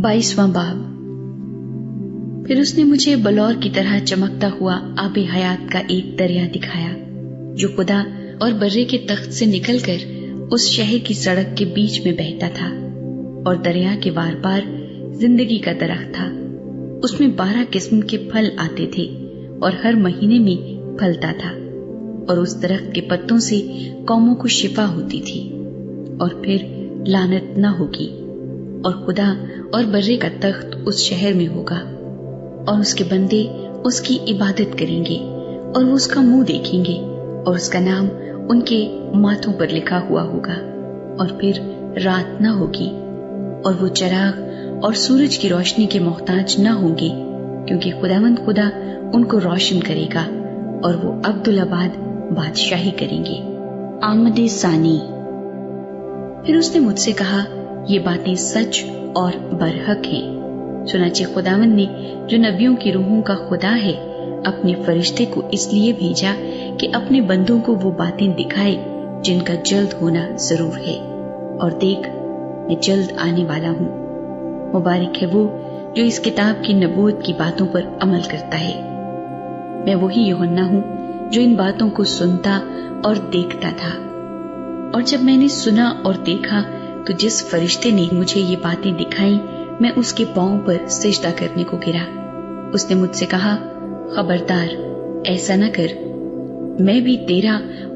22वां बाब। फिर उसने मुझे बलौर की तरह चमकता हुआ आब हयात का एक दरिया दिखाया जो खुदा और बर्रे के तख्त से निकलकर उस शहर की सड़क के बीच में बहता था, और दरिया के वार पार जिंदगी का दरख्त था। उसमें 12 किस्म के फल आते थे और हर महीने में फलता था, और उस दरख्त के पत्तों से कौमों को शिफा होती थी। और फिर लानत न होगी, और खुदा और बर्रे का तख्त उस शहर में होगा, और उसके बंदे उसकी इबादत करेंगे, और वो उसका मुंह देखेंगे, और उसका नाम उनके माथों पर लिखा हुआ होगा। और फिर रात न होगी, और वो चराग और सूरज की रोशनी के मोहताज न होंगे, क्योंकि खुदावंद खुदा उनको रोशन करेगा, और वो अब्दुल-आबाद बादशाही करेंगे। आमद सानी। फिर उसने मुझसे कहा, ये बातें सच और बरहक हैं। चुनांचे खुदावंद ने, जो नबियों की रूहों का खुदा है, अपने फरिश्ते को इसलिए भेजा कि अपने बंदों को वो बातें दिखाए जिनका जल्द होना जरूर है। और देख, मैं जल्द आने वाला हूँ। मुबारक है वो जो इस किताब की नबूवत की बातों पर अमल करता है। मैं वही यूहन्ना हूँ जो इन बातों को सुनता और देखता था। और जब मैंने सुना और देखा तो जिस फरिश्ते ने मुझे ये बातें दिखाई, मैं उसके पांव पर सिजदा करने को गिरा। उसने मुझसे कहा, खबरदार, ऐसा न कर। मैं भी तेरा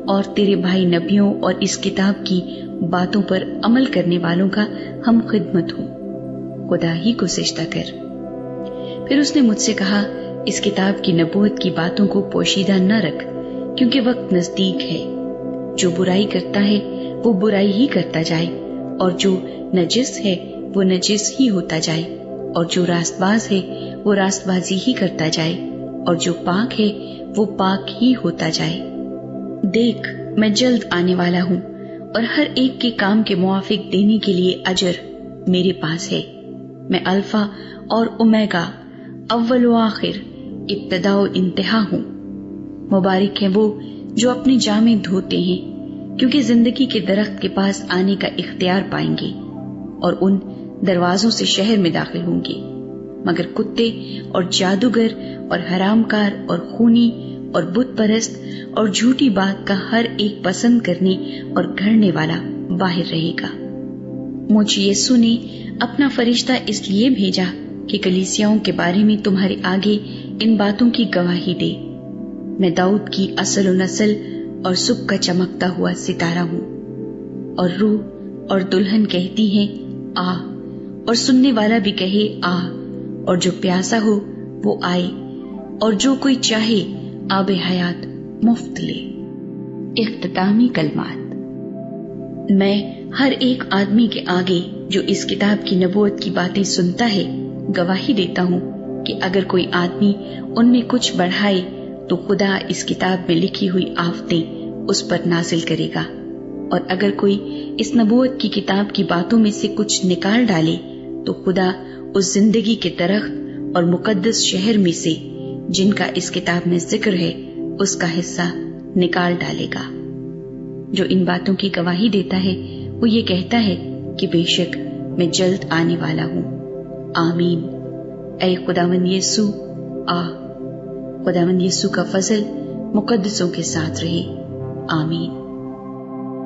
और तेरे भाई नबियों और इस किताब की बातों पर अमल करने वालों का हम खिदमत हूँ। खुदा ही को सिजदा कर। फिर उसने मुझसे कहा, इस किताब की नबूवत की बातों को पोशीदा न रख, क्योंकि वक्त नजदीक है। जो बुराई करता है वो बुराई ही करता जाए, और जो नजिस है वो नजिस ही होता जाए, और जो रास्तबाज है वो रास्तबाजी ही करता जाए, और जो पाक है वो पाक ही होता जाए। देख, मैं जल्द आने वाला हूँ, और हर एक के काम के मुआफिक देने के लिए अजर मेरे पास है। मैं अल्फा और ओमेगा, अव्वल व आखिर, इब्तिदा व इंतहा हूँ। मुबारक है वो जो अपने जामे धोते हैं, क्योंकि जिंदगी के दरख्त के पास आने का इख्तियार पाएंगे, और उन दरवाजों से शहर में दाखिल होंगे। मगर कुत्ते और जादूगर और हरामकार और खूनी और बुत परस्त और झूठी बात का हर एक पसंद करने और घड़ने वाला बाहर रहेगा। मुझ यीशु ने अपना फरिश्ता इसलिए भेजा कि कलीसियाओं के बारे में तुम्हारे आगे इन बातों की गवाही दे। मैं दाऊद की असल व नस्ल और सुबह का चमकता हुआ सितारा हूँ। और रूह और दुल्हन कहती हैं, आ, और सुनने वाला भी कहे, आ, और जो प्यासा हो वो आए, और जो कोई चाहे आब हयात मुफ्त ले। इख्तितामी कलमात। मैं हर एक आदमी के आगे जो इस किताब की नबूवत की बातें सुनता है गवाही देता हूँ कि अगर कोई आदमी उनमें कुछ बढ़ाए तो खुदा इस किताब में लिखी हुई आफतें उस पर नाजिल करेगा, और अगर कोई इस नबूवत की किताब की बातों में से कुछ निकाल डाले तो खुदा उस जिंदगी के दरख्त और मुकद्दस शहर में से जिनका इस किताब में जिक्र है उसका हिस्सा निकाल डालेगा। जो इन बातों की गवाही देता है वो ये कहता है कि बेशक मैं जल्द आने वाला हूँ। आमीन। ऐ खुदावंद यीशु आ। खुदावंद यीशु का फजल मुकद्दसों के साथ रहे। आमीन।